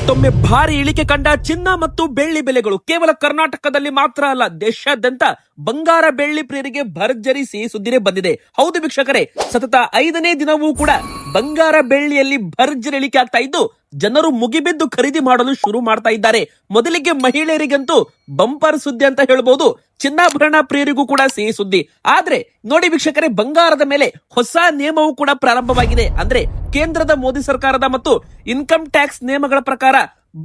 ಮತ್ತೊಮ್ಮೆ ಭಾರಿ ಇಳಿಕೆ ಕಂಡ ಚಿನ್ನ ಮತ್ತು ಬೆಳ್ಳಿ ಬೆಲೆಗಳು ಕೇವಲ ಕರ್ನಾಟಕದಲ್ಲಿ ಮಾತ್ರ ಅಲ್ಲ, ದೇಶಾದ್ಯಂತ ಬಂಗಾರ ಬೆಳ್ಳಿ ಪ್ರಿಯರಿಗೆ ಭರ್ಜರಿ ಸಿಹಿ ಸುದ್ದಿನೇ ಬಂದಿದೆ. ಹೌದು ವೀಕ್ಷಕರೇ, ಸತತ 5ನೇ ದಿನವೂ ಕೂಡ ಬಂಗಾರ ಬೆಳ್ಳಿಯಲ್ಲಿ ಭರ್ಜರಿ ಇಳಿಕೆ ಆಗ್ತಾ ಇದ್ದು ಜನರು ಮುಗಿಬಿದ್ದು ಖರೀದಿ ಮಾಡಲು ಶುರು ಮಾಡ್ತಾ ಇದ್ದಾರೆ. ಮೊದಲಿಗೆ ಮಹಿಳೆಯರಿಗಂತೂ ಬಂಪರ್ ಸುದ್ದಿ ಅಂತ ಹೇಳ್ಬಹುದು, ಚಿನ್ನಾಭರಣ ಪ್ರಿಯರಿಗೂ ಕೂಡ ಸಿಹಿ ಸುದ್ದಿ. ಆದ್ರೆ ನೋಡಿ ವೀಕ್ಷಕರೇ, ಬಂಗಾರದ ಮೇಲೆ ಹೊಸ ನಿಯಮವೂ ಕೂಡ ಪ್ರಾರಂಭವಾಗಿದೆ. ಅಂದ್ರೆ ಕೇಂದ್ರದ ಮೋದಿ ಸರ್ಕಾರದ ಮತ್ತು ಇನ್ಕಮ್ ಟ್ಯಾಕ್ಸ್ ನಿಯಮಗಳ ಪ್ರಕಾರ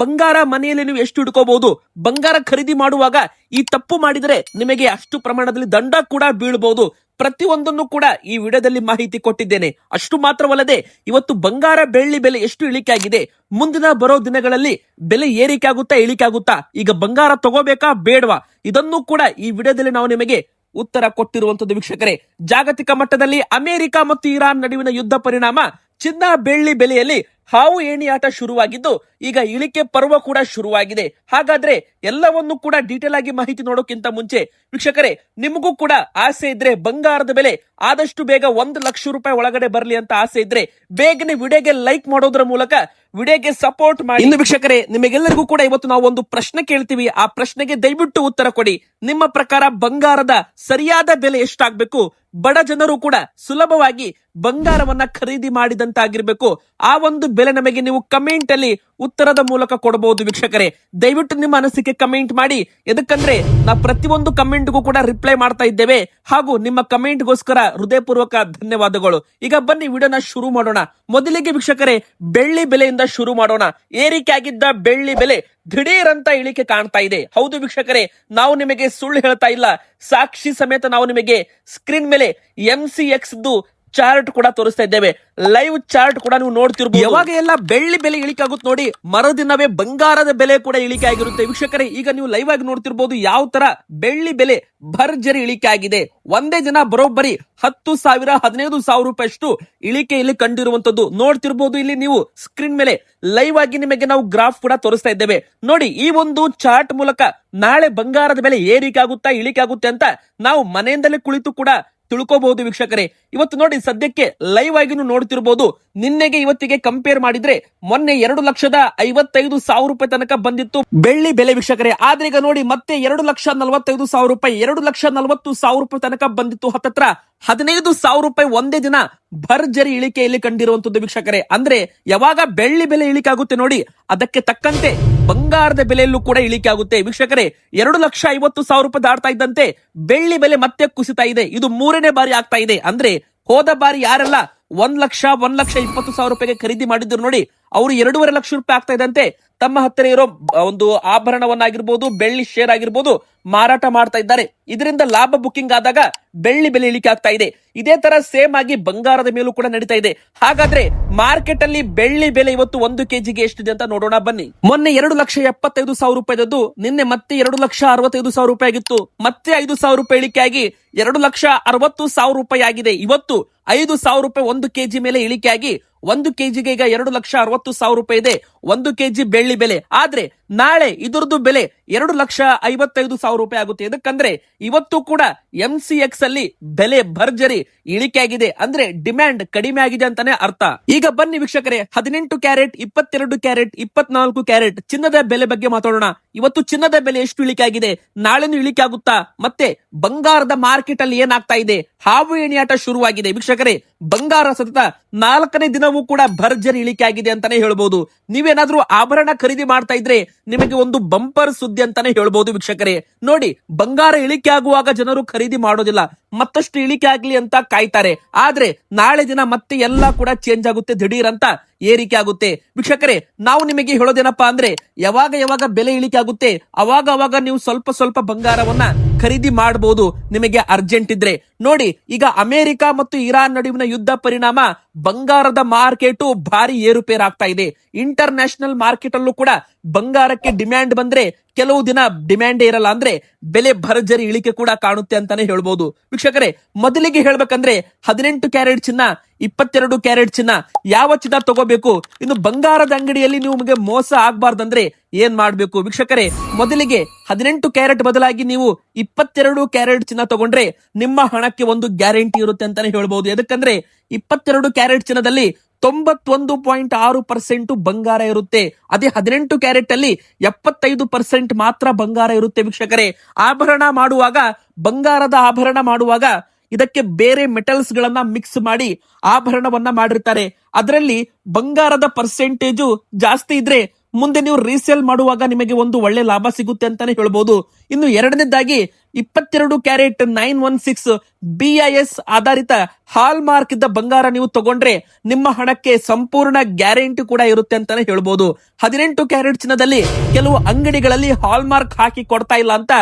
ಬಂಗಾರ ಮನೆಯಲ್ಲಿ ನೀವು ಎಷ್ಟು ಇಟ್ಕೋಬಹುದು, ಬಂಗಾರ ಖರೀದಿ ಮಾಡುವಾಗ ಈ ತಪ್ಪು ಮಾಡಿದರೆ ನಿಮಗೆ ಅಷ್ಟು ಪ್ರಮಾಣದಲ್ಲಿ ದಂಡ ಕೂಡ ಬೀಳಬಹುದು. ಪ್ರತಿಯೊಂದನ್ನು ಕೂಡ ಈ ವಿಡಿಯೋದಲ್ಲಿ ಮಾಹಿತಿ ಕೊಟ್ಟಿದ್ದೇನೆ. ಅಷ್ಟು ಮಾತ್ರವಲ್ಲದೆ ಇವತ್ತು ಬಂಗಾರ ಬೆಳ್ಳಿ ಬೆಲೆ ಎಷ್ಟು ಇಳಿಕೆ ಆಗಿದೆ, ಮುಂದಿನ ಬರೋ ದಿನಗಳಲ್ಲಿ ಬೆಲೆ ಏರಿಕೆ ಆಗುತ್ತಾ ಇಳಿಕೆ ಆಗುತ್ತಾ, ಈಗ ಬಂಗಾರ ತಗೋಬೇಕಾ ಬೇಡವಾ, ಇದನ್ನು ಕೂಡ ಈ ವಿಡಿಯೋದಲ್ಲಿ ನಾವು ನಿಮಗೆ ಉತ್ತರ ಕೊಟ್ಟಿರುವಂತದ್ದು. ವೀಕ್ಷಕರೇ, ಜಾಗತಿಕ ಮಟ್ಟದಲ್ಲಿ ಅಮೆರಿಕ ಮತ್ತು ಇರಾನ್ ನಡುವಿನ ಯುದ್ಧ ಪರಿಣಾಮ ಚಿನ್ನ ಬೆಳ್ಳಿ ಬೆಲೆಯಲ್ಲಿ ಹಾವು ಏಣಿಯಾಟ ಶುರುವಾಗಿದ್ದು ಈಗ ಇಳಿಕೆ ಪರ್ವ ಕೂಡ ಶುರುವಾಗಿದೆ. ಹಾಗಾದ್ರೆ ಎಲ್ಲವನ್ನು ಕೂಡ ಡೀಟೇಲ್ ಆಗಿ ಮಾಹಿತಿ ನೋಡೋಕ್ಕಿಂತ ಮುಂಚೆ ವೀಕ್ಷಕರೇ, ನಿಮಗೂ ಕೂಡ ಆಸೆ ಇದ್ರೆ ಬಂಗಾರದ ಬೆಲೆ ಆದಷ್ಟು ಬೇಗ 1 ಲಕ್ಷ ರೂಪಾಯಿ ಒಳಗಡೆ ಬರಲಿ ಅಂತ ಆಸೆ ಇದ್ರೆ ಬೇಗನೆ ವಿಡಿಯೋಗೆ ಲೈಕ್ ಮಾಡೋದ್ರ ಮೂಲಕ ವಿಡಿಯೋಗೆ ಸಪೋರ್ಟ್ ಮಾಡಿ. ಇನ್ನು ವೀಕ್ಷಕರೇ, ನಿಮಗೆಲ್ಲರಿಗೂ ಕೂಡ ಇವತ್ತು ನಾವು ಒಂದು ಪ್ರಶ್ನೆ ಕೇಳ್ತೀವಿ, ಆ ಪ್ರಶ್ನೆಗೆ ದಯವಿಟ್ಟು ಉತ್ತರ ಕೊಡಿ. ನಿಮ್ಮ ಪ್ರಕಾರ ಬಂಗಾರದ ಸರಿಯಾದ ಬೆಲೆ ಎಷ್ಟಾಗಬೇಕು, ಬಡ ಜನರು ಕೂಡ ಸುಲಭವಾಗಿ ಬಂಗಾರವನ್ನ ಖರೀದಿ ಮಾಡಿದಂತಾಗಿರ್ಬೇಕು, ಆ ಒಂದು ಬೆಲೆ ನಮಗೆ ನೀವು ಕಮೆಂಟ್ ಅಲ್ಲಿ ಉತ್ತರದ ಮೂಲಕ ಕೊಡಬಹುದು. ವೀಕ್ಷಕರೇ, ದಯವಿಟ್ಟು ನಿಮ್ಮ ಅನಿಸಿಕೆ ಕಮೆಂಟ್ ಮಾಡಿ. ಎದಕ್ಕಂದ್ರೆ ನಾವು ಪ್ರತಿಯೊಂದು ಕಮೆಂಟ್ಗೂ ಕೂಡ ರಿಪ್ಲೈ ಮಾಡ್ತಾ ಇದ್ದೇವೆ, ಹಾಗೂ ನಿಮ್ಮ ಕಮೆಂಟ್ಗೋಸ್ಕರ ಹೃದಯಪೂರ್ವಕ ಧನ್ಯವಾದಗಳು. ಈಗ ಬನ್ನಿ ವಿಡಿಯೋನ ಶುರು ಮಾಡೋಣ. ಮೊದಲಿಗೆ ವೀಕ್ಷಕರೇ, ಬೆಳ್ಳಿ ಬೆಲೆಯಿಂದ ಶುರು ಮಾಡೋಣ. ಏರಿಕೆ ಆಗಿದ್ದ ಬೆಳ್ಳಿ ಬೆಲೆ ದಿಢೀರ್ ಅಂತ ಇಳಿಕೆ ಕಾಣ್ತಾ ಇದೆ. ಹೌದು ವೀಕ್ಷಕರೇ, ನಾವು ನಿಮಗೆ ಸುಳ್ಳು ಹೇಳ್ತಾ ಇಲ್ಲ, ಸಾಕ್ಷಿ ಸಮೇತ ನಾವು ನಿಮಗೆ ಸ್ಕ್ರೀನ್ ಮೇಲೆ MCX ಚಾರ್ಟ್ ಕೂಡ ತೋರಿಸ್ತಾ ಇದ್ದೇವೆ. ಲೈವ್ ಚಾರ್ಟ್ ಕೂಡ ನೀವು ನೋಡ್ತಿರ್ಬೋದು. ಯಾವಾಗ ಎಲ್ಲ ಬೆಳ್ಳಿ ಬೆಲೆ ಇಳಿಕೆ ಆಗುತ್ತೆ ನೋಡಿ, ಮರುದಿನವೇ ಬಂಗಾರದ ಬೆಲೆ ಕೂಡ ಇಳಿಕೆ ಆಗಿರುತ್ತೆ. ವೀಕ್ಷಕರೇ, ಈಗ ನೀವು ಲೈವ್ ಆಗಿ ನೋಡ್ತಿರ್ಬೋದು ಯಾವ ತರ ಬೆಳ್ಳಿ ಬೆಲೆ ಭರ್ಜರಿ ಇಳಿಕೆ ಆಗಿದೆ. ಒಂದೇ ದಿನ ಬರೋಬ್ಬರಿ 10,000 15,000 ರೂಪಾಯಿ ಅಷ್ಟು ಇಳಿಕೆಯಲ್ಲಿ ಕಂಡಿರುವಂತದ್ದು ನೋಡ್ತಿರ್ಬೋದು. ಇಲ್ಲಿ ನೀವು ಸ್ಕ್ರೀನ್ ಮೇಲೆ ಲೈವ್ ಆಗಿ ನಿಮಗೆ ನಾವು ಗ್ರಾಫ್ ಕೂಡ ತೋರಿಸ್ತಾ ಇದ್ದೇವೆ ನೋಡಿ. ಈ ಒಂದು ಚಾರ್ಟ್ ಮೂಲಕ ನಾಳೆ ಬಂಗಾರದ ಬೆಲೆ ಏರಿಕೆ ಆಗುತ್ತಾ ಇಳಿಕೆ ಆಗುತ್ತೆ ಅಂತ ನಾವು ಮನೆಯಿಂದಲೇ ಕುಳಿತು ಕೂಡ ತಿಳ್ಕೋಬಹುದು. ವೀಕ್ಷಕರೇ, ಇವತ್ತು ನೋಡಿ ಸದ್ಯಕ್ಕೆ ಲೈವ್ ಆಗಿ ನೋಡ್ತಿರ್ಬೋದು. ನಿನ್ನೆಗೆ ಇವತ್ತಿಗೆ ಕಂಪೇರ್ ಮಾಡಿದ್ರೆ ಮೊನ್ನೆ 2,55,000 ರೂಪಾಯಿ ತನಕ ಬಂದಿತ್ತು ಬೆಳ್ಳಿ ಬೆಲೆ ವೀಕ್ಷಕರೇ. ಆದ್ರೆ ಈಗ ನೋಡಿ ಮತ್ತೆ 2,45,000 ರೂಪಾಯಿ 2,40,000 ರೂಪಾಯಿ ತನಕ ಬಂದಿತ್ತು. ಹತ್ತತ್ರ 15,000 ರೂಪಾಯಿ ಒಂದೇ ದಿನ ಭರ್ಜರಿ ಇಳಿಕೆಯಲ್ಲಿ ಕಂಡಿರುವಂತದ್ದು ವೀಕ್ಷಕರೇ. ಅಂದ್ರೆ ಯಾವಾಗ ಬೆಳ್ಳಿ ಬೆಲೆ ಇಳಿಕೆ ಆಗುತ್ತೆ ನೋಡಿ, ಅದಕ್ಕೆ ತಕ್ಕಂತೆ ಬಂಗಾರದ ಬೆಲೆಯಲ್ಲೂ ಕೂಡ ಇಳಿಕೆ ಆಗುತ್ತೆ ವೀಕ್ಷಕರೇ. 2,50,000 ರೂಪಾಯಿ ದಾಟ್ತಾ ಇದ್ದಂತೆ ಬೆಳ್ಳಿ ಬೆಲೆ ಮತ್ತೆ ಕುಸಿತಾ ಇದೆ. ಇದು 3ನೇ ಬಾರಿ ಆಗ್ತಾ ಇದೆ. ಅಂದ್ರೆ ಹೋದ ಬಾರಿ ಯಾರೆಲ್ಲ 1,20,000 ರೂಪಾಯಿಗೆ ಖರೀದಿ ಮಾಡಿದ್ರು ನೋಡಿ, ಅವರು 2.5 ಲಕ್ಷ ರೂಪಾಯಿ ಆಗ್ತಾ ಇದ್ದಂತೆ ತಮ್ಮ ಹತ್ತಿರ ಇರೋ ಒಂದು ಆಭರಣವನ್ನಾಗಿರ್ಬೋದು, ಬೆಳ್ಳಿ ಶೇರ್ ಆಗಿರ್ಬೋದು ಮಾರಾಟ ಮಾಡ್ತಾ ಇದ್ದಾರೆ. ಇದರಿಂದ ಲಾಭ ಬುಕ್ಕಿಂಗ್ ಆದಾಗ ಬೆಳ್ಳಿ ಬೆಲೆ ಇಳಿಕೆ ಆಗ್ತಾ ಇದೆ. ಇದೇ ತರ ಸೇಮ್ ಆಗಿ ಬಂಗಾರದ ಮೇಲೂ ಕೂಡ ನಡೀತಾ ಇದೆ. ಹಾಗಾದ್ರೆ ಮಾರ್ಕೆಟ್ ಅಲ್ಲಿ ಬೆಳ್ಳಿ ಬೆಲೆ ಇವತ್ತು 1 ಕೆಜಿಗೆ ಎಷ್ಟಿದೆ ಅಂತ ನೋಡೋಣ ಬನ್ನಿ. ಮೊನ್ನೆ 2,75,000 ರೂಪಾಯಿದ್ದು ನಿನ್ನೆ ಮತ್ತೆ 2,65,000 ರೂಪಾಯಿ ಆಗಿತ್ತು. ಮತ್ತೆ 5,000 ರೂಪಾಯಿ ಇಳಿಕೆ ಆಗಿ 2,60,000 ರೂಪಾಯಿ ಆಗಿದೆ. ಇವತ್ತು 5,000 ರೂಪಾಯಿ 1 ಕೆಜಿ ಮೇಲೆ ಇಳಿಕೆ ಆಗಿ 1 ಕೆಜಿಗೆ ಈಗ 2,60,000 ರೂಪಾಯಿ ಇದೆ 1 ಕೆಜಿ ಬೆಳ್ಳಿ ಬೆಲೆ. ಆದ್ರೆ ನಾಳೆ ಇದರದ್ದು ಬೆಲೆ 2,55,000 ರೂಪಾಯಿ ಆಗುತ್ತೆ. ಇದಕ್ಕಂದ್ರೆ ಇವತ್ತು ಕೂಡ MCX ಅಲ್ಲಿ ಬೆಲೆ ಭರ್ಜರಿ ಇಳಿಕೆ ಆಗಿದೆ. ಅಂದ್ರೆ ಡಿಮ್ಯಾಂಡ್ ಕಡಿಮೆ ಆಗಿದೆ ಅಂತಾನೆ ಅರ್ಥ. ಈಗ ಬನ್ನಿ ವೀಕ್ಷಕರೇ, 18 ಕ್ಯಾರೆಟ್ 22 ಕ್ಯಾರೆಟ್ 24 ಕ್ಯಾರೆಟ್ ಚಿನ್ನದ ಬೆಲೆ ಬಗ್ಗೆ ಮಾತಾಡೋಣ. ಇವತ್ತು ಚಿನ್ನದ ಬೆಲೆ ಎಷ್ಟು ಇಳಿಕೆ ಆಗಿದೆ, ನಾಳೆನೂ ಇಳಿಕೆ ಆಗುತ್ತಾ, ಮತ್ತೆ ಬಂಗಾರದ ಮಾರ್ಕೆಟ್ ಅಲ್ಲಿ ಏನಾಗ್ತಾ ಇದೆ, ಹಾವು ಎಣಿಯಾಟ ಶುರುವಾಗಿದೆ ವೀಕ್ಷಕರೇ. ಬಂಗಾರ ಸತತ 4ನೇ ದಿನವೂ ಕೂಡ ಭರ್ಜರಿ ಇಳಿಕೆ ಆಗಿದೆ ಅಂತಾನೆ ಹೇಳ್ಬಹುದು. ನೀವೇನಾದ್ರೂ ಆಭರಣ ಖರೀದಿ ಮಾಡ್ತಾ ಇದ್ರೆ ನಿಮಗೆ ಒಂದು ಬಂಪರ್ ಸುದ್ದಿ ಅಂತಾನೆ ಹೇಳ್ಬಹುದು ವೀಕ್ಷಕರೇ. ನೋಡಿ, ಬಂಗಾರ ಇಳಿಕೆ ಆಗುವಾಗ ಜನರು ಖರೀದಿ ಮಾಡೋದಿಲ್ಲ, ಮತ್ತಷ್ಟು ಇಳಿಕೆ ಆಗ್ಲಿ ಅಂತ ಕಾಯ್ತಾರೆ. ಆದ್ರೆ ನಾಳೆ ದಿನ ಮತ್ತೆ ಎಲ್ಲ ಕೂಡ ಚೇಂಜ್ ಆಗುತ್ತೆ, ದಿಢೀರ್ ಅಂತ ಏರಿಕೆ ಆಗುತ್ತೆ ವೀಕ್ಷಕರೇ. ನಾವು ನಿಮಗೆ ಹೇಳೋದೇನಪ್ಪಾ ಅಂದ್ರೆ, ಯಾವಾಗ ಬೆಲೆ ಇಳಿಕೆ ಆಗುತ್ತೆ ಅವಾಗ ನೀವು ಸ್ವಲ್ಪ ಬಂಗಾರವನ್ನ ಖರೀದಿ ಮಾಡಬಹುದು ನಿಮಗೆ ಅರ್ಜೆಂಟ್ ಇದ್ರೆ. ನೋಡಿ, ಈಗ ಅಮೆರಿಕ ಮತ್ತು ಇರಾನ್ ನಡುವಿನ ಯುದ್ಧ ಪರಿಣಾಮ ಬಂಗಾರದ ಮಾರ್ಕೆಟ್ ಭಾರಿ ಏರುಪೇರು ಆಗ್ತಾ ಇದೆ. ಇಂಟರ್ ನ್ಯಾಷನಲ್ ಮಾರ್ಕೆಟ್ ಅಲ್ಲೂ ಕೂಡ ಬಂಗಾರಕ್ಕೆ ಡಿಮ್ಯಾಂಡ್ ಬಂದ್ರೆ ಕೆಲವು ದಿನ ಡಿಮ್ಯಾಂಡೇ ಇರಲ್ಲ, ಅಂದ್ರೆ ಬೆಲೆ ಭರ್ಜರಿ ಇಳಿಕೆ ಕೂಡ ಕಾಣುತ್ತೆ ಅಂತಾನೆ ಹೇಳ್ಬಹುದು ವೀಕ್ಷಕರೇ. ಮೊದಲಿಗೆ ಹೇಳ್ಬೇಕಂದ್ರೆ 18 ಕ್ಯಾರೆಟ್ ಚಿನ್ನ 22 ಕ್ಯಾರೆಟ್ ಚಿನ್ನ ಯಾವ ಚಿನ್ನ ತಗೋಬೇಕು, ಇನ್ನು ಬಂಗಾರದ ಅಂಗಡಿಯಲ್ಲಿ ನಿಮಗೆ ಮೋಸ ಆಗ್ಬಾರ್ದಂದ್ರೆ ಏನ್ ಮಾಡ್ಬೇಕು ವೀಕ್ಷಕರೇ. ಮೊದಲಿಗೆ 18 ಕ್ಯಾರೆಟ್ ಬದಲಾಗಿ ನೀವು 22 ಕ್ಯಾರೆಟ್ ಚಿನ್ನ ತಗೊಂಡ್ರೆ ನಿಮ್ಮ ಹಣಕ್ಕೆ ಒಂದು ಗ್ಯಾರಂಟಿ ಇರುತ್ತೆ ಅಂತಾನೆ ಹೇಳ್ಬಹುದು. ಯಾಕಂದ್ರೆ 22 ಕ್ಯಾರೆಟ್ ಚಿನ್ನದಲ್ಲಿ 91.6% ಬಂಗಾರ ಇರುತ್ತೆ. ಅದೇ 18 ಕ್ಯಾರೆಟ್ ಅಲ್ಲಿ 75% ಮಾತ್ರ ಬಂಗಾರ ಇರುತ್ತೆ ವೀಕ್ಷಕರೇ. ಬಂಗಾರದ ಆಭರಣ ಮಾಡುವಾಗ ಇದಕ್ಕೆ ಬೇರೆ ಮೆಟಲ್ಸ್ ಗಳನ್ನ ಮಿಕ್ಸ್ ಮಾಡಿ ಆಭರಣವನ್ನ ಮಾಡಿರ್ತಾರೆ. ಅದರಲ್ಲಿ ಬಂಗಾರದ ಪರ್ಸೆಂಟೇಜು ಜಾಸ್ತಿ ಇದ್ರೆ ಮುಂದೆ ನೀವು ರೀಸೇಲ್ ಮಾಡುವಾಗ ನಿಮಗೆ ಒಂದು ಒಳ್ಳೆ ಲಾಭ ಸಿಗುತ್ತೆ ಅಂತಾನೆ ಹೇಳ್ಬೋದು. ಇನ್ನು ಎರಡನೇದಾಗಿ 22 ಕ್ಯಾರೆಟ್ 916 BIS ಆಧಾರಿತ ಹಾಲ್ ಮಾರ್ಕ್ ಇದ್ದ ಬಂಗಾರ ನೀವು ತಗೊಂಡ್ರೆ ನಿಮ್ಮ ಹಣಕ್ಕೆ ಸಂಪೂರ್ಣ ಗ್ಯಾರಂಟಿ ಕೂಡ ಇರುತ್ತೆ ಅಂತಾನೆ ಹೇಳ್ಬೋದು. 18 ಕ್ಯಾರೆಟ್ ಚಿನ್ನದಲ್ಲಿ ಕೆಲವು ಅಂಗಡಿಗಳಲ್ಲಿ ಹಾಲ್ ಮಾರ್ಕ್ ಹಾಕಿ ಕೊಡ್ತಾ ಇಲ್ಲ ಅಂತ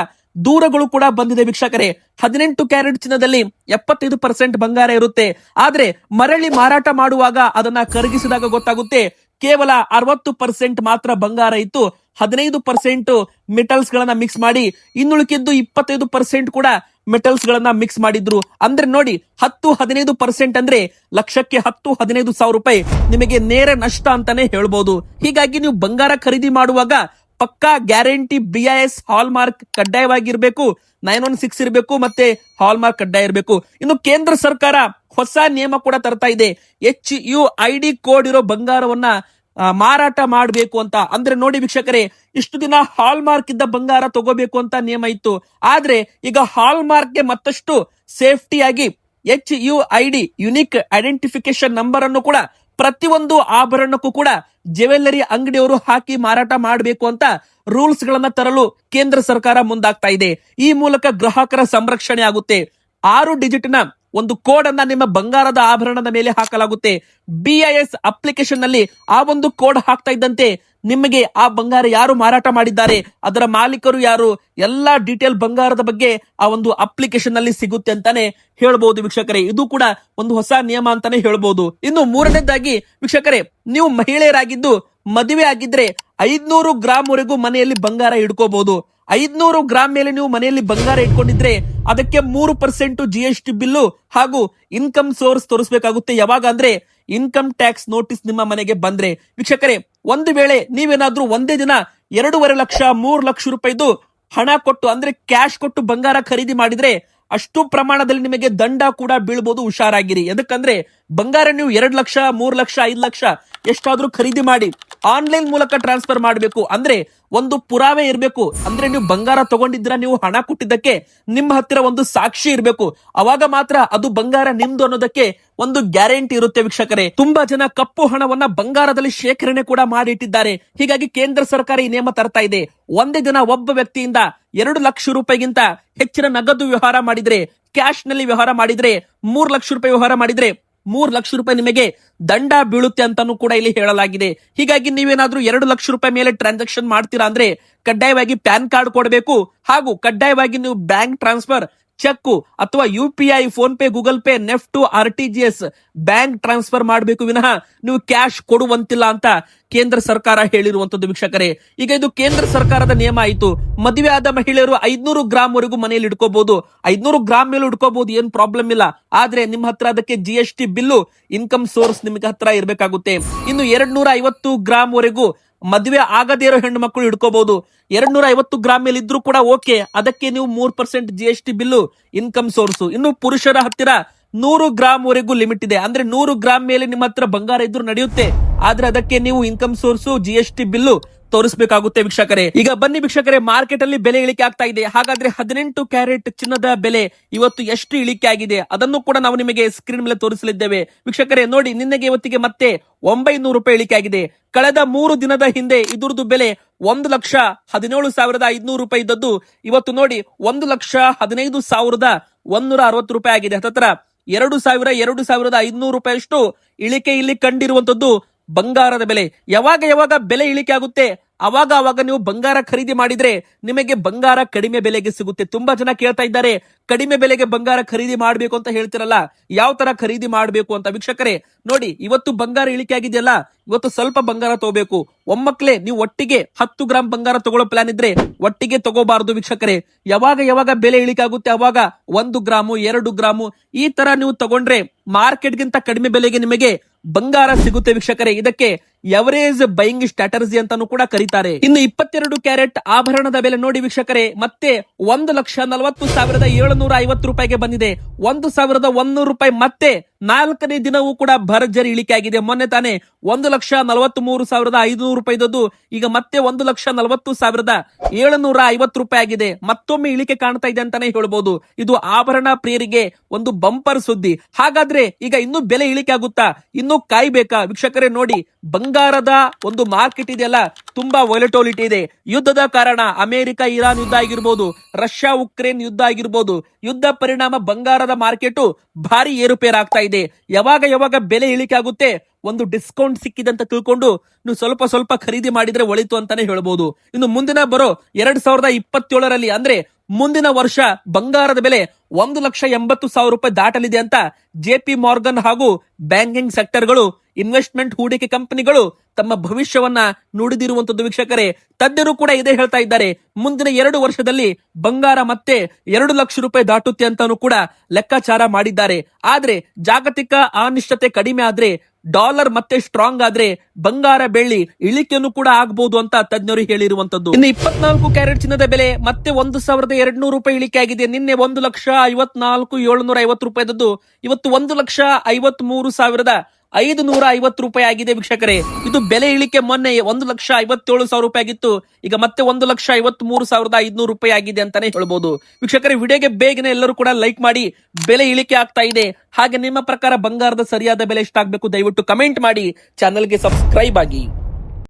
ದೂರಗಳು ಕೂಡ ಬಂದಿದೆ ವೀಕ್ಷಕರೇ. 18 ಕ್ಯಾರೆಟ್ ಚಿನ್ನದಲ್ಲಿ 75% ಬಂಗಾರ ಇರುತ್ತೆ. ಆದ್ರೆ ಮರಳಿ ಮಾರಾಟ ಮಾಡುವಾಗ ಅದನ್ನ ಕರಗಿಸಿದಾಗ ಗೊತ್ತಾಗುತ್ತೆ ಕೇವಲ 60% ಮಾತ್ರ ಬಂಗಾರ ಇತ್ತು. 15% ಮೆಟಲ್ಸ್ ಗಳನ್ನ ಮಿಕ್ಸ್ ಮಾಡಿ ಇನ್ನುಳಿಕಿದ್ದು 25% ಕೂಡ ಮೆಟಲ್ಸ್ ಗಳನ್ನ ಮಿಕ್ಸ್ ಮಾಡಿದ್ರು. ಅಂದ್ರೆ ನೋಡಿ 10-15% ಅಂದ್ರೆ ಲಕ್ಷಕ್ಕೆ 10-15 ಸಾವಿರ ರೂಪಾಯಿ ನಿಮಗೆ ನೇರ ನಷ್ಟ ಅಂತಾನೆ ಹೇಳ್ಬೋದು. ಹೀಗಾಗಿ ನೀವು ಬಂಗಾರ ಖರೀದಿ ಮಾಡುವಾಗ ಪಕ್ಕಾ ಗ್ಯಾರಂಟಿ BIS ಹಾಲ್ ಮಾರ್ಕ್ ಕಡ್ಡಾಯವಾಗಿರ್ಬೇಕು, 916 ಇರಬೇಕು, ಮತ್ತೆ ಹಾಲ್ ಮಾರ್ಕ್ ಕಡ್ಡಾಯ ಇರಬೇಕು. ಇನ್ನು ಕೇಂದ್ರ ಸರ್ಕಾರ ಹೊಸ ನಿಯಮ ಕೂಡ ತರ್ತಾ ಇದೆ. HUID ಕೋಡ್ ಇರೋ ಬಂಗಾರವನ್ನ ಮಾರಾಟ ಮಾಡಬೇಕು ಅಂತ. ಅಂದ್ರೆ ನೋಡಿ ವೀಕ್ಷಕರೇ, ಇಷ್ಟು ದಿನ ಹಾಲ್ ಮಾರ್ಕ್ ಇದ್ದ ಬಂಗಾರ ತಗೋಬೇಕು ಅಂತ ನಿಯಮ ಇತ್ತು. ಆದ್ರೆ ಈಗ ಹಾಲ್ ಮಾರ್ಕ್ ಗೆ ಮತ್ತಷ್ಟು ಸೇಫ್ಟಿಯಾಗಿ HUID ಯುನಿಕ್ ಐಡೆಂಟಿಫಿಕೇಶನ್ ನಂಬರ್ ಅನ್ನು ಕೂಡ ಪ್ರತಿಯೊಂದು ಆಭರಣಕ್ಕೂ ಕೂಡ ಜ್ಯುವೆಲ್ಲರಿ ಅಂಗಡಿಯವರು ಹಾಕಿ ಮಾರಾಟ ಮಾಡಬೇಕು ಅಂತ ರೂಲ್ಸ್ ಗಳನ್ನ ತರಲು ಕೇಂದ್ರ ಸರ್ಕಾರ ಮುಂದಾಗ್ತಾ ಇದೆ. ಈ ಮೂಲಕ ಗ್ರಾಹಕರ ಸಂರಕ್ಷಣೆ ಆಗುತ್ತೆ. 6 ಡಿಜಿಟ್ ನ ಒಂದು ಕೋಡ್ ಅನ್ನ ನಿಮ್ಮ ಬಂಗಾರದ ಆಭರಣದ ಮೇಲೆ ಹಾಕಲಾಗುತ್ತೆ. BIS ಅಪ್ಲಿಕೇಶನ್ ನಲ್ಲಿ ಆ ಒಂದು ಕೋಡ್ ಹಾಕ್ತಾ ಇದ್ದಂತೆ ನಿಮಗೆ ಆ ಬಂಗಾರ ಯಾರು ಮಾರಾಟ ಮಾಡಿದ್ದಾರೆ, ಅದರ ಮಾಲೀಕರು ಯಾರು, ಎಲ್ಲಾ ಡೀಟೇಲ್ ಬಂಗಾರದ ಬಗ್ಗೆ ಆ ಒಂದು ಅಪ್ಲಿಕೇಶನ್ ನಲ್ಲಿ ಸಿಗುತ್ತೆ ಅಂತಾನೆ ಹೇಳ್ಬಹುದು ವೀಕ್ಷಕರೇ. ಇದು ಕೂಡ ಒಂದು ಹೊಸ ನಿಯಮ ಅಂತಾನೆ ಹೇಳ್ಬಹುದು. ಇನ್ನು ಮೂರನೇದಾಗಿ ವೀಕ್ಷಕರೇ, ನೀವು ಮಹಿಳೆಯರಾಗಿದ್ದು ಮದುವೆ ಆಗಿದ್ರೆ 500 ಗ್ರಾಮ್ ವರೆಗೂ ಮನೆಯಲ್ಲಿ ಬಂಗಾರ ಇಟ್ಕೋಬಹುದು. 500 ಗ್ರಾಮ್ ಮೇಲೆ ನೀವು ಮನೆಯಲ್ಲಿ ಬಂಗಾರ ಇಟ್ಕೊಂಡಿದ್ರೆ ಅದಕ್ಕೆ 3% GST ಬಿಲ್ಲು ಹಾಗೂ ಇನ್ಕಮ್ ಸೋರ್ಸ್ ತೋರಿಸಬೇಕಾಗುತ್ತೆ. ಯಾವಾಗ ಅಂದ್ರೆ ಇನ್ಕಮ್ ಟ್ಯಾಕ್ಸ್ ನೋಟಿಸ್ ನಿಮ್ಮ ಮನೆಗೆ ಬಂದ್ರೆ. ವೀಕ್ಷಕರೇ, ಒಂದು ವೇಳೆ ನೀವೇನಾದ್ರೂ ಒಂದೇ ದಿನ 2.5 ಲಕ್ಷ 3 ಲಕ್ಷ ರೂಪಾಯಿದು ಹಣ ಕೊಟ್ಟು ಅಂದ್ರೆ ಕ್ಯಾಶ್ ಕೊಟ್ಟು ಬಂಗಾರ ಖರೀದಿ ಮಾಡಿದ್ರೆ ಅಷ್ಟು ಪ್ರಮಾಣದಲ್ಲಿ ನಿಮಗೆ ದಂಡ ಕೂಡ ಬೀಳ್ಬೋದು. ಹುಷಾರಾಗಿರಿ. ಎದಕ್ಕಂದ್ರೆ ಬಂಗಾರ ನೀವು 2 ಲಕ್ಷ 3 ಲಕ್ಷ 5 ಲಕ್ಷ ಎಷ್ಟಾದ್ರೂ ಖರೀದಿ ಮಾಡಿ ಆನ್ಲೈನ್ ಮೂಲಕ ಟ್ರಾನ್ಸ್ಫರ್ ಮಾಡಬೇಕು. ಅಂದ್ರೆ ಒಂದು ಪುರಾವೆ ಇರಬೇಕು. ಅಂದ್ರೆ ನೀವು ಬಂಗಾರ ತಗೊಂಡಿದ್ರ, ನೀವು ಹಣ ಕೊಟ್ಟಿದ್ದಕ್ಕೆ ನಿಮ್ಮ ಹತ್ತಿರ ಒಂದು ಸಾಕ್ಷಿ ಇರಬೇಕು. ಅವಾಗ ಮಾತ್ರ ಅದು ಬಂಗಾರ ನಿಮ್ದು ಅನ್ನೋದಕ್ಕೆ ಒಂದು ಗ್ಯಾರಂಟಿ ಇರುತ್ತೆ ವೀಕ್ಷಕರೇ. ತುಂಬಾ ಜನ ಕಪ್ಪು ಹಣವನ್ನ ಬಂಗಾರದಲ್ಲಿ ಶೇಖರಣೆ ಕೂಡ ಮಾಡಿ ಇಟ್ಟಿದ್ದಾರೆ. ಹೀಗಾಗಿ ಕೇಂದ್ರ ಸರ್ಕಾರ ಈ ನಿಯಮ ತರ್ತಾ ಇದೆ. ಒಂದೇ ದಿನ ಒಬ್ಬ ವ್ಯಕ್ತಿಯಿಂದ 2 ಲಕ್ಷ ರೂಪಾಯಿಗಿಂತ ಹೆಚ್ಚಿನ ನಗದು ವ್ಯವಹಾರ ಮಾಡಿದ್ರೆ, ಕ್ಯಾಶ್ ನಲ್ಲಿ ವ್ಯವಹಾರ ಮಾಡಿದ್ರೆ, 3 ಲಕ್ಷ ರೂಪಾಯಿ ವ್ಯವಹಾರ ಮಾಡಿದ್ರೆ 3 ಲಕ್ಷ ರೂಪಾಯಿ ನಿಮಗೆ ದಂಡ ಬೀಳುತ್ತೆ ಅಂತಾನು ಕೂಡ ಇಲ್ಲಿ ಹೇಳಲಾಗಿದೆ. ಹೀಗಾಗಿ ನೀವೇನಾದ್ರೂ 2 ಲಕ್ಷ ರೂಪಾಯಿ ಮೇಲೆ ಟ್ರಾನ್ಸಾಕ್ಷನ್ ಮಾಡ್ತೀರಾ ಅಂದ್ರೆ ಕಡ್ಡಾಯವಾಗಿ ಪ್ಯಾನ್ ಕಾರ್ಡ್ ಕೊಡಬೇಕು. ಹಾಗೂ ಕಡ್ಡಾಯವಾಗಿ ನೀವು ಬ್ಯಾಂಕ್ ಟ್ರಾನ್ಸ್ಫರ್, ಚೆಕ್ ಅಥವಾ UPI, phone pay, Google pay, NEFT, RTGS bank transfer ಮಾಡಬೇಕು ವಿನಃ ನೀವು ಕ್ಯಾಶ್ ಕೊಡುವಂತಿಲ್ಲ ಅಂತ ಕೇಂದ್ರ ಸರ್ಕಾರ ಹೇಳಿರುವಂತದ್ದು ವೀಕ್ಷಕರೇ. ಈಗ ಇದು ಕೇಂದ್ರ ಸರ್ಕಾರದ ನಿಯಮ ಆಯಿತು. ಮದುವೆ ಆದ ಮಹಿಳೆಯರು 500 ಗ್ರಾಮ್ ವರೆಗೂ ಮನೆಯಲ್ಲಿ ಇಟ್ಕೋಬಹುದು. 500 ಗ್ರಾಮ್ ಮೇಲೆ ಇಟ್ಕೋಬಹುದು, ಏನ್ ಪ್ರಾಬ್ಲಮ್ ಇಲ್ಲ. ಆದ್ರೆ ನಿಮ್ಮ ಹತ್ರ ಅದಕ್ಕೆ GST ಬಿಲ್ಲು, ಇನ್ಕಮ್ ಸೋರ್ಸ್ ನಿಮಗೆ ಹತ್ರ ಇರಬೇಕಾಗುತ್ತೆ. ಇನ್ನು 250 ಗ್ರಾಮ್ ವರೆಗೂ ಮದುವೆ ಆಗದೇ ಇರೋ ಹೆಣ್ಣು ಮಕ್ಕಳು ಇಟ್ಕೋಬಹುದು. 250 ಗ್ರಾಮ್ ಮೇಲೆ ಇದ್ರೂ ಕೂಡ ಓಕೆ. ಅದಕ್ಕೆ ನೀವು 3% GST ಬಿಲ್ಲು, ಇನ್ಕಮ್ ಸೋರ್ಸ್. ಇನ್ನು ಪುರುಷರ ಹತ್ತಿರ 100 ಗ್ರಾಮ್ ವರೆಗೂ ಲಿಮಿಟ್ ಇದೆ. ಅಂದ್ರೆ 100 ಗ್ರಾಮ್ ಮೇಲೆ ನಿಮ್ಮ ಹತ್ರ ಬಂಗಾರ ಇದ್ರೂ ನಡೆಯುತ್ತೆ. ಆದ್ರೆ ಅದಕ್ಕೆ ನೀವು ಇನ್ಕಮ್ ಸೋರ್ಸ್, GST ಬಿಲ್ಲು ತೋರಿಸಬೇಕಾಗುತ್ತೆ ವೀಕ್ಷಕರೇ. ಈಗ ಬನ್ನಿ ವೀಕ್ಷಕರೇ, ಮಾರ್ಕೆಟ್ ಅಲ್ಲಿ ಬೆಲೆ ಇಳಿಕೆ ಆಗ್ತಾ ಇದೆ. ಹಾಗಾದ್ರೆ 18 ಕ್ಯಾರೆಟ್ ಚಿನ್ನದ ಬೆಲೆ ಇವತ್ತು ಎಷ್ಟು ಇಳಿಕೆ ಆಗಿದೆ ಅದನ್ನು ಕೂಡ ನಾವು ನಿಮಗೆ ಸ್ಕ್ರೀನ್ ಮೇಲೆ ತೋರಿಸಲಿದ್ದೇವೆ ವೀಕ್ಷಕರೇ. ನೋಡಿ, ನಿನ್ನೆಗೆ ಇವತ್ತಿಗೆ ಮತ್ತೆ 900 ರೂಪಾಯಿ ಇಳಿಕೆ ಆಗಿದೆ. ಕಳೆದ 3 ದಿನದ ಹಿಂದೆ ಇದರದ್ದು ಬೆಲೆ 1,17,500 ರೂಪಾಯಿ ಇದ್ದದ್ದು ಇವತ್ತು ನೋಡಿ 1,15,160 ರೂಪಾಯಿ ಆಗಿದೆ. ಹತ್ರ 2,500 ರೂಪಾಯಿಯಷ್ಟು ಇಳಿಕೆ ಇಲ್ಲಿ ಕಂಡಿರುವಂತದ್ದು ಬಂಗಾರದ ಬೆಲೆ. ಯಾವಾಗ ಬೆಲೆ ಇಳಿಕೆ ಆಗುತ್ತೆ ಅವಾಗ ನೀವು ಬಂಗಾರ ಖರೀದಿ ಮಾಡಿದ್ರೆ ನಿಮಗೆ ಬಂಗಾರ ಕಡಿಮೆ ಬೆಲೆಗೆ ಸಿಗುತ್ತೆ. ತುಂಬಾ ಜನ ಕೇಳ್ತಾ ಇದ್ದಾರೆ, ಕಡಿಮೆ ಬೆಲೆಗೆ ಬಂಗಾರ ಖರೀದಿ ಮಾಡಬೇಕು ಅಂತ ಹೇಳ್ತಿರಲ್ಲ, ಯಾವ ತರ ಖರೀದಿ ಮಾಡಬೇಕು ಅಂತ. ವೀಕ್ಷಕರೇ ನೋಡಿ, ಇವತ್ತು ಬಂಗಾರ ಇಳಿಕೆ ಆಗಿದೆಯಲ್ಲ, ಇವತ್ತು ಸ್ವಲ್ಪ ಬಂಗಾರ ತಗೋಬೇಕು. ಒಮ್ಮಕ್ಲೆ ನೀವು ಒಟ್ಟಿಗೆ 10 ಗ್ರಾಮ್ ಬಂಗಾರ ತಗೊಳ್ಳೋ ಪ್ಲಾನ್ ಇದ್ರೆ ಒಟ್ಟಿಗೆ ತಗೋಬಾರದು ವೀಕ್ಷಕರೇ. ಯಾವಾಗ ಬೆಲೆ ಇಳಿಕೆ ಆಗುತ್ತೆ ಅವಾಗ 1 ಗ್ರಾಮು 2 ಗ್ರಾಮು ಈ ತರ ನೀವು ತಗೊಂಡ್ರೆ ಮಾರ್ಕೆಟ್ ಗಿಂತ ಕಡಿಮೆ ಬೆಲೆಗೆ ನಿಮಗೆ ಬಂಗಾರ ಸಿಗುತ್ತೆ ವೀಕ್ಷಕರೇ. ಇದಕ್ಕೆ ಎವರೇಜ್ ಬೈಯಿಂಗ್ ಸ್ಟ್ರಾಟರ್ಜಿ ಅಂತಾನು ಕೂಡ ಕರೀತಾರೆ. ಇನ್ನು 22 ಕ್ಯಾರೆಟ್ ಆಭರಣದ ಬೆಲೆ ನೋಡಿ ವೀಕ್ಷಕರೇ, ಮತ್ತೆ 1,40,750 ರೂಪಾಯಿಗೆ ಬಂದಿದೆ. 1,100 ರೂಪಾಯಿ ಮತ್ತೆ 4ನೇ ದಿನವೂ ಕೂಡ ಭರ್ಜರಿ ಇಳಿಕೆ ಆಗಿದೆ. ಮೊನ್ನೆ ತಾನೇ 1,43,500 ರೂಪಾಯಿದದ್ದು ಈಗ ಮತ್ತೆ 1,40,750 ರೂಪಾಯಿ ಆಗಿದೆ. ಮತ್ತೊಮ್ಮೆ ಇಳಿಕೆ ಕಾಣ್ತಾ ಇದೆ ಅಂತಾನೆ ಹೇಳ್ಬಹುದು. ಇದು ಆಭರಣ ಪ್ರಿಯರಿಗೆ ಒಂದು ಬಂಪರ್ ಸುದ್ದಿ. ಹಾಗಾದ್ರೆ ಈಗ ಇನ್ನೂ ಬೆಲೆ ಇಳಿಕೆ ಆಗುತ್ತಾ, ಇನ್ನೂ ಕಾಯ್ಬೇಕಾ ವೀಕ್ಷಕರೇ? ನೋಡಿ, ಬಂಗಾರದ ಒಂದು ಮಾರ್ಕೆಟ್ ಇದೆಯಲ್ಲ, ತುಂಬಾ ವೊಲಟೋಲಿಟಿ ಇದೆ. ಯುದ್ಧದ ಕಾರಣ ಅಮೆರಿಕ ಇರಾನ್ ಯುದ್ಧ ಆಗಿರ್ಬೋದು, ರಷ್ಯಾ ಉಕ್ರೇನ್ ಯುದ್ಧ ಆಗಿರ್ಬೋದು, ಯುದ್ಧ ಪರಿಣಾಮ ಬಂಗಾರದ ಮಾರ್ಕೆಟ್ ಭಾರಿ ಏರುಪೇರು ಆಗ್ತಾ ಇದೆ. ಯಾವಾಗ ಬೆಲೆ ಇಳಿಕೆ ಆಗುತ್ತೆ, ಒಂದು ಡಿಸ್ಕೌಂಟ್ ಸಿಕ್ಕಿದಂತ ತಿಳ್ಕೊಂಡು ನೀವು ಸ್ವಲ್ಪ ಖರೀದಿ ಮಾಡಿದ್ರೆ ಒಳಿತು ಅಂತಾನೆ ಹೇಳ್ಬೋದು. ಇನ್ನು ಮುಂದಿನ ಬರೋ 2027ರಲ್ಲಿ ಅಂದ್ರೆ ಮುಂದಿನ ವರ್ಷ ಬಂಗಾರದ ಬೆಲೆ 1,80,000 ರೂಪಾಯಿ ದಾಟಲಿದೆ ಅಂತ JP ಮಾರ್ಗನ್ ಹಾಗೂ ಬ್ಯಾಂಕಿಂಗ್ ಸೆಕ್ಟರ್ಗಳು, ಇನ್ವೆಸ್ಟ್ಮೆಂಟ್ ಹೂಡಿಕೆ ಕಂಪನಿಗಳು ತಮ್ಮ ಭವಿಷ್ಯವನ್ನ ನುಡಿದಿರುವಂತದ್ದು ವೀಕ್ಷಕರೇ. ತಜ್ಞರು ಕೂಡ ಇದೇ ಹೇಳ್ತಾ ಇದ್ದಾರೆ. ಮುಂದಿನ 2 ವರ್ಷದಲ್ಲಿ ಬಂಗಾರ ಮತ್ತೆ 2 ಲಕ್ಷ ರೂಪಾಯಿ ದಾಟುತ್ತೆ ಅಂತಾನು ಕೂಡ ಲೆಕ್ಕಾಚಾರ ಮಾಡಿದ್ದಾರೆ. ಆದ್ರೆ ಜಾಗತಿಕ ಅನಿಶ್ಚಿತತೆ ಕಡಿಮೆ ಆದ್ರೆ, ಡಾಲರ್ ಮತ್ತೆ ಸ್ಟ್ರಾಂಗ್ ಆದ್ರೆ ಬಂಗಾರ ಬೆಳ್ಳಿ ಇಳಿಕೆಯನ್ನು ಕೂಡ ಆಗಬಹುದು ಅಂತ ತಜ್ಞರು ಹೇಳಿರುವಂತದ್ದು. ಇನ್ನು 24 ಕ್ಯಾರೆಟ್ ಚಿನ್ನದ ಬೆಲೆ ಮತ್ತೆ 1,200 ರೂಪಾಯಿ ಇಳಿಕೆ ಆಗಿದೆ. ನಿನ್ನೆ 1,54,750 ರೂಪಾಯಿದದ್ದು ಇವತ್ತು 1,53,550 ರೂಪಾಯಿ ಆಗಿದೆ ವೀಕ್ಷಕರೇ. ಇದು ಬೆಲೆ ಇಳಿಕೆ ಮೊನ್ನೆ 1,57,000 ರೂಪಾಯಿ ಆಗಿತ್ತು, ಈಗ ಮತ್ತೆ 1,53,500 ರೂಪಾಯಿ ಆಗಿದೆ ಅಂತಾನೆ ಹೇಳ್ಬಹುದು. ವೀಕ್ಷಕರೇ, ವಿಡಿಯೋಗೆ ಬೇಗನೆ ಎಲ್ಲರೂ ಕೂಡ ಲೈಕ್ ಮಾಡಿ. ಬೆಲೆ ಇಳಿಕೆ ಆಗ್ತಾ ಇದೆ. ಹಾಗೆ ನಿಮ್ಮ ಪ್ರಕಾರ ಬಂಗಾರದ ಸರಿಯಾದ ಬೆಲೆ ಎಷ್ಟಾಗಬೇಕು ದಯವಿಟ್ಟು ಕಮೆಂಟ್ ಮಾಡಿ, ಚಾನೆಲ್ಗೆ ಸಬ್ಸ್ಕ್ರೈಬ್ ಆಗಿ.